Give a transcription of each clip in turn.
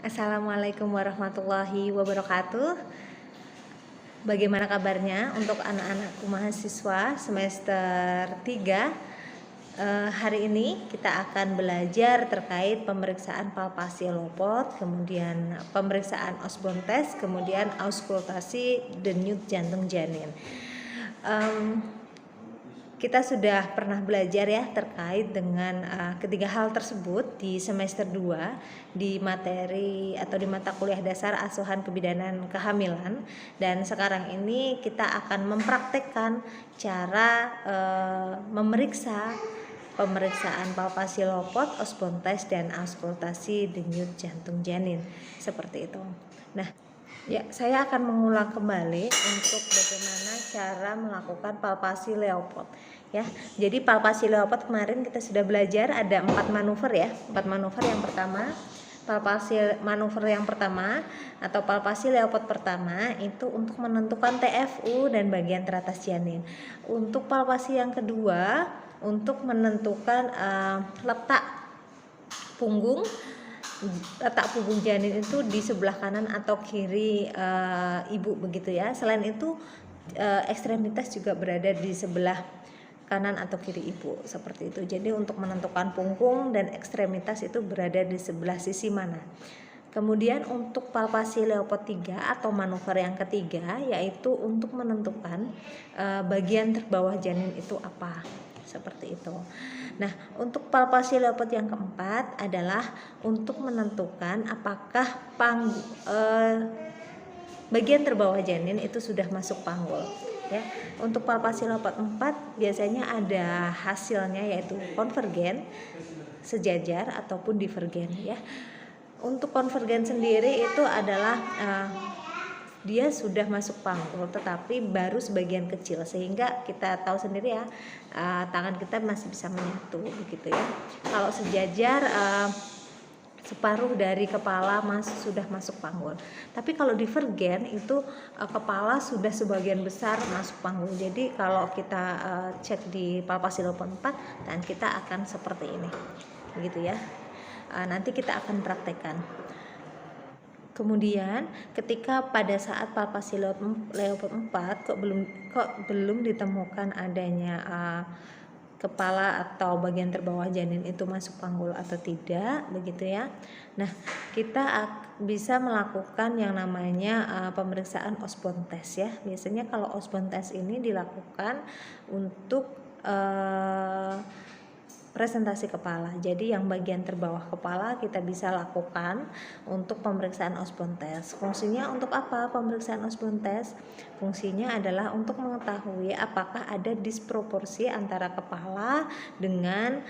Assalamualaikum warahmatullahi wabarakatuh. Bagaimana kabarnya untuk anak-anakku mahasiswa semester 3? Hari ini kita akan belajar terkait pemeriksaan palpasi lopot, kemudian pemeriksaan Osborne test, kemudian auskultasi denyut jantung janin. Kita sudah pernah belajar ya terkait dengan ketiga hal tersebut di semester 2 di materi atau di mata kuliah dasar asuhan kebidanan kehamilan, dan sekarang ini kita akan mempraktekkan cara memeriksa pemeriksaan palpasi lopot, Osborne test, dan auskultasi denyut jantung janin seperti itu. Nah, ya, saya akan mengulang kembali untuk bagaimana cara melakukan palpasi Leopold ya. Jadi palpasi Leopold kemarin kita sudah belajar ada 4 manuver ya. 4 manuver. Yang pertama, manuver yang pertama atau palpasi Leopold pertama itu untuk menentukan TFU dan bagian teratas janin. Untuk palpasi yang kedua untuk menentukan letak punggung janin itu di sebelah kanan atau kiri ibu begitu ya. Selain itu ekstremitas juga berada di sebelah kanan atau kiri ibu seperti itu. Jadi untuk menentukan punggung dan ekstremitas itu berada di sebelah sisi mana. Kemudian untuk palpasi Leopold 3 atau manuver yang ketiga yaitu untuk menentukan bagian terbawah janin itu apa, seperti itu. Nah, untuk palpasi Leopold yang keempat adalah untuk menentukan apakah bagian terbawah janin itu sudah masuk panggul ya. Untuk palpasi Leopold 4 biasanya ada hasilnya yaitu konvergen, sejajar ataupun divergen ya. Untuk konvergen sendiri itu adalah dia sudah masuk panggul tetapi baru sebagian kecil, sehingga kita tahu sendiri ya tangan kita masih bisa menyatu begitu ya. Kalau sejajar separuh dari kepala sudah masuk panggul. Tapi kalau divergen itu kepala sudah sebagian besar masuk panggul. Jadi kalau kita cek di palpasi Leopold 4, tangan kita akan seperti ini begitu ya. Nanti kita akan praktekkan. Kemudian ketika pada saat palpasi Leopold 4 kok belum ditemukan adanya kepala atau bagian terbawah janin itu masuk panggul atau tidak begitu ya. Nah, kita bisa melakukan yang namanya pemeriksaan Osborne test ya. Biasanya kalau Osborne test ini dilakukan untuk presentasi kepala. Jadi yang bagian terbawah kepala kita bisa lakukan untuk pemeriksaan Osborne test. Fungsinya untuk apa pemeriksaan Osborne test? Fungsinya adalah untuk mengetahui apakah ada disproporsi antara kepala dengan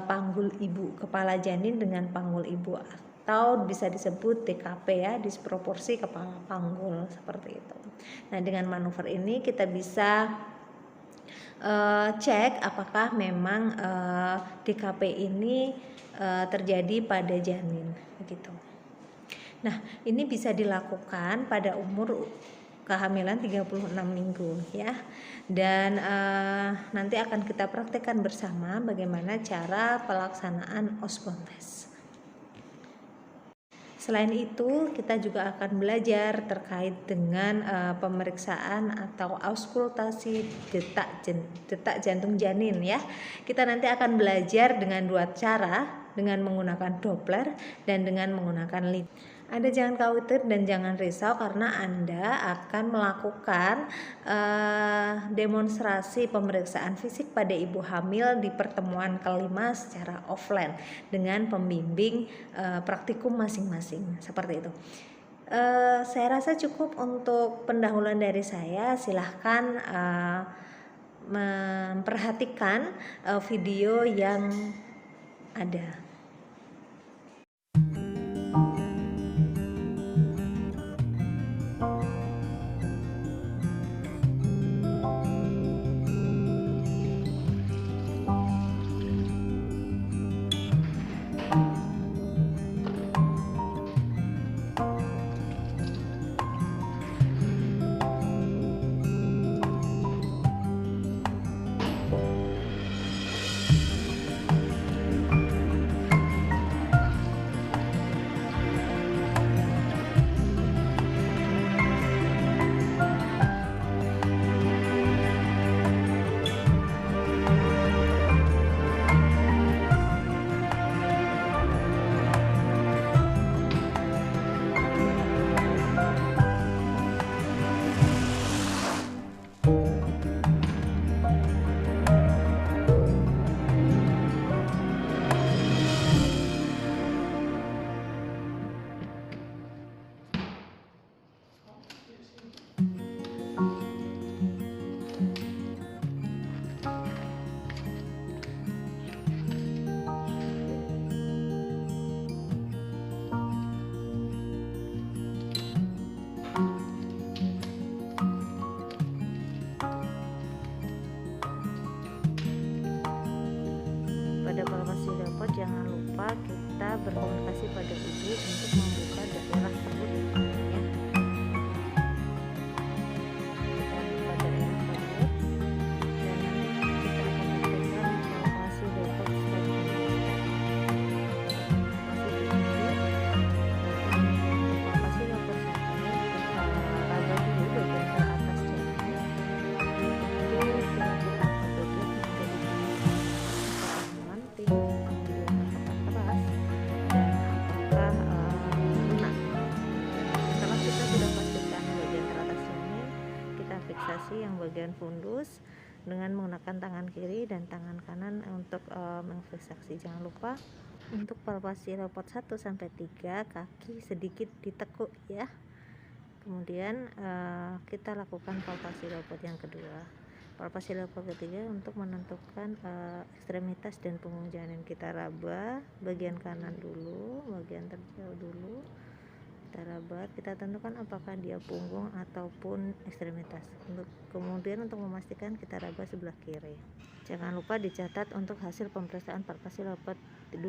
panggul ibu, kepala janin dengan panggul ibu, atau bisa disebut DKP ya, disproporsi kepala panggul seperti itu. Nah, dengan manuver ini kita bisa cek apakah memang DKP ini terjadi pada janin begitu. Nah, ini bisa dilakukan pada umur kehamilan 36 minggu ya. Dan nanti akan kita praktekkan bersama bagaimana cara pelaksanaan Osborne test. Selain itu, kita juga akan belajar terkait dengan pemeriksaan atau auskultasi detak jantung janin ya. Kita nanti akan belajar dengan 2 cara, dengan menggunakan Doppler dan dengan menggunakan lead. Anda jangan khawatir dan jangan risau karena Anda akan melakukan demonstrasi pemeriksaan fisik pada ibu hamil di pertemuan kelima secara offline dengan pembimbing praktikum masing-masing seperti itu. Saya rasa cukup untuk pendahuluan dari saya. Silahkan memperhatikan video yang ada. auskultasi yang bagian fundus dengan menggunakan tangan kiri dan tangan kanan untuk mengfiksasi. Jangan lupa untuk palpasi leopard 1 sampai 3 kaki sedikit ditekuk ya. Kemudian kita lakukan palpasi leopard yang kedua. Palpasi leopard ketiga untuk menentukan ekstremitas dan punggung janin. Kita raba bagian kanan dulu, bagian terjauh dulu. Kita raba, kita tentukan apakah dia punggung ataupun ekstremitas. Kemudian untuk memastikan kita raba sebelah kiri. Jangan lupa dicatat untuk hasil pemeriksaan palpasi leopard 2.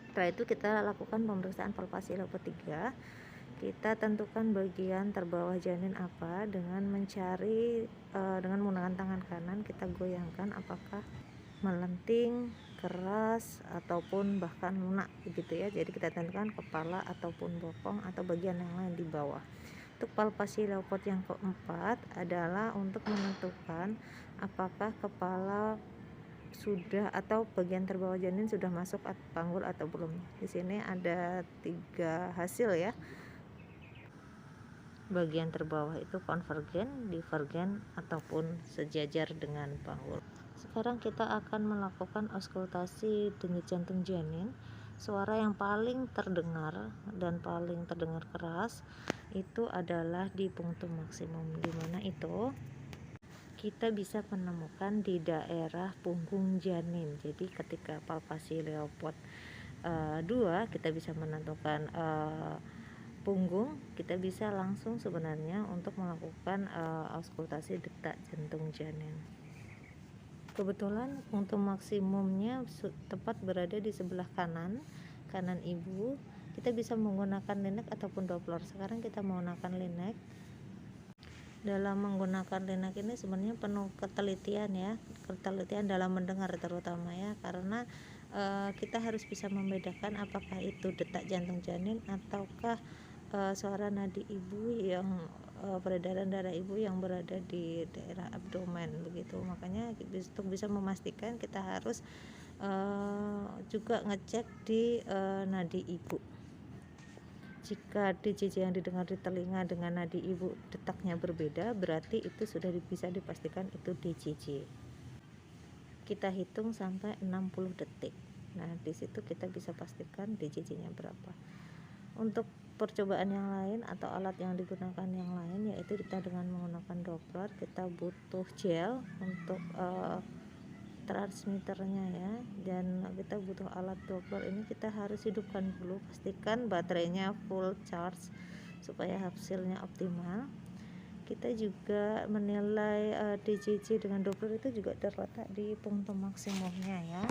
Setelah itu kita lakukan pemeriksaan palpasi leopard 3. Kita tentukan bagian terbawah janin apa dengan mencari dengan menggunakan tangan kanan kita goyangkan apakah melenting, keras ataupun bahkan lunak begitu ya. Jadi kita tentukan kepala ataupun bokong atau bagian yang lain di bawah. Untuk palpasi leopard yang keempat adalah untuk menentukan apakah kepala sudah atau bagian terbawah janin sudah masuk panggul atau belum. Di sini ada 3 hasil ya. Bagian terbawah itu konvergen, divergen ataupun sejajar dengan panggul. Sekarang kita akan melakukan auskultasi denyut jantung janin. Suara yang paling terdengar dan paling terdengar keras itu adalah di punktum maksimum, di mana itu kita bisa menemukan di daerah punggung janin. Jadi ketika palpasi leopard 2 kita bisa menentukan punggung, kita bisa langsung sebenarnya untuk melakukan auskultasi detak jantung janin. Kebetulan punktum maksimumnya tepat berada di sebelah kanan ibu. Kita bisa menggunakan linek ataupun Doppler. Sekarang kita menggunakan linek. Dalam menggunakan linek ini sebenarnya penuh ketelitian ya, ketelitian dalam mendengar terutama ya, karena kita harus bisa membedakan apakah itu detak jantung janin ataukah suara nadi ibu yang peredaran darah ibu yang berada di daerah abdomen begitu. Makanya untuk bisa memastikan kita harus juga ngecek di nadi ibu. Jika DJJ yang didengar di telinga dengan nadi ibu detaknya berbeda, berarti itu sudah bisa dipastikan itu DJJ. Kita hitung sampai 60 detik. Nah, di situ kita bisa pastikan DJJ-nya berapa. Untuk percobaan yang lain atau alat yang digunakan yang lain yaitu kita dengan menggunakan Doppler, kita butuh gel untuk transmitternya ya, dan kita butuh alat Doppler ini kita harus hidupkan dulu, pastikan baterainya full charge supaya hasilnya optimal. Kita juga menilai DJJ dengan Doppler itu juga terletak di punktum maksimumnya ya,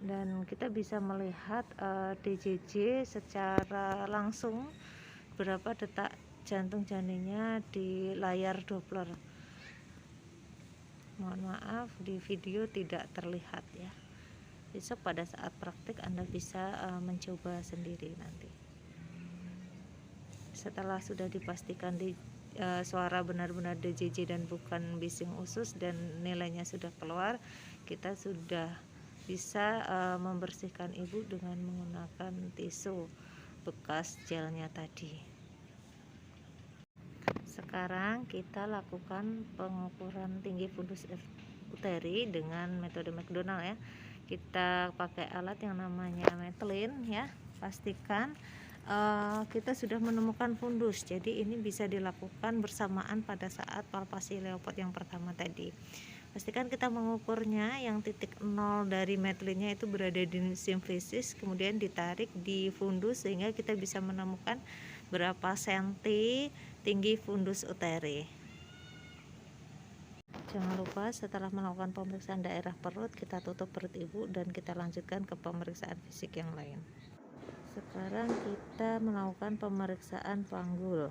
dan kita bisa melihat DJJ secara langsung berapa detak jantung janinnya di layar Doppler. Mohon maaf di video tidak terlihat ya. Besok pada saat praktik Anda bisa mencoba sendiri nanti. Setelah sudah dipastikan suara benar-benar DJJ dan bukan bising usus dan nilainya sudah keluar, kita sudah bisa membersihkan ibu dengan menggunakan tisu bekas gelnya tadi. Sekarang kita lakukan pengukuran tinggi fundus uteri dengan metode McDonald ya. Kita pakai alat yang namanya Metlin ya. Pastikan kita sudah menemukan fundus. Jadi ini bisa dilakukan bersamaan pada saat palpasi leopard yang pertama tadi. Pastikan kita mengukurnya yang titik 0 dari Metlinnya itu berada di simfisis, kemudian ditarik di fundus sehingga kita bisa menemukan berapa senti tinggi fundus uteri. Jangan lupa setelah melakukan pemeriksaan daerah perut, kita tutup perut ibu dan kita lanjutkan ke pemeriksaan fisik yang lain. Sekarang kita melakukan pemeriksaan panggul.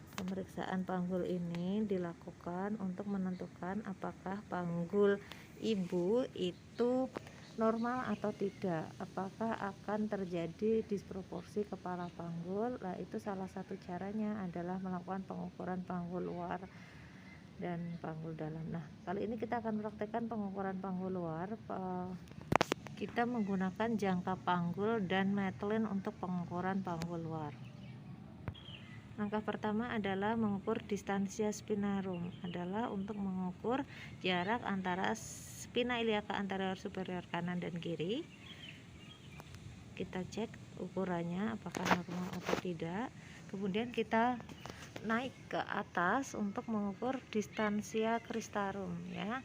Pemeriksaan panggul ini dilakukan untuk menentukan apakah panggul ibu itu normal atau tidak, apakah akan terjadi disproporsi kepala panggul. Nah, itu salah satu caranya adalah melakukan pengukuran panggul luar dan panggul dalam. Nah, kali ini kita akan mempraktekkan pengukuran panggul luar. Kita menggunakan jangka panggul dan Metlin untuk pengukuran panggul luar. Langkah pertama adalah mengukur distansia spinarum, adalah untuk mengukur jarak antara spina iliaca anterior superior kanan dan kiri. Kita cek ukurannya apakah normal atau tidak. Kemudian kita naik ke atas untuk mengukur distansia cristarum, ya,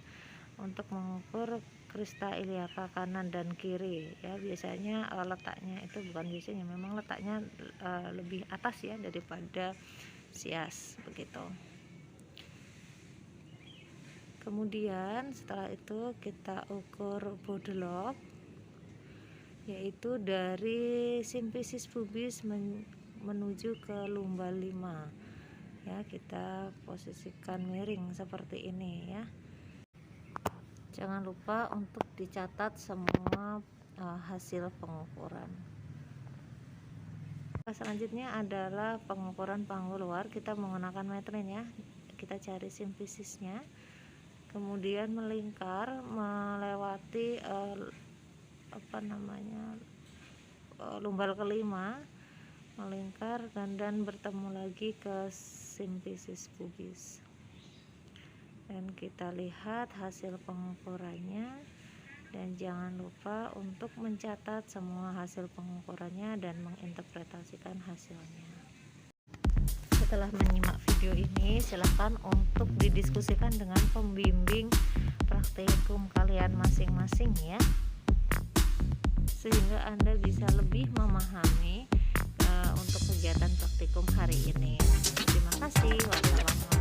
untuk mengukur crista iliaca kanan dan kiri, ya. Biasanya letaknya itu bukan biasanya, memang letaknya lebih atas ya daripada sias, begitu. Kemudian setelah itu kita ukur bodelok, yaitu dari simfisis pubis menuju ke lumbal 5, ya. Kita posisikan miring seperti ini, ya. Jangan lupa untuk dicatat semua hasil pengukuran. Selanjutnya adalah pengukuran panggul luar. Kita menggunakan metrin, ya. Kita cari simfisisnya, kemudian melingkar melewati lumbal kelima, melingkar dan bertemu lagi ke simfisis pubis. Dan kita lihat hasil pengukurannya, dan jangan lupa untuk mencatat semua hasil pengukurannya dan menginterpretasikan hasilnya. Setelah menyimak video ini, silakan untuk didiskusikan dengan pembimbing praktikum kalian masing-masing, ya, sehingga Anda bisa lebih memahami untuk kegiatan praktikum hari ini. Terima kasih. Wassalamualaikum.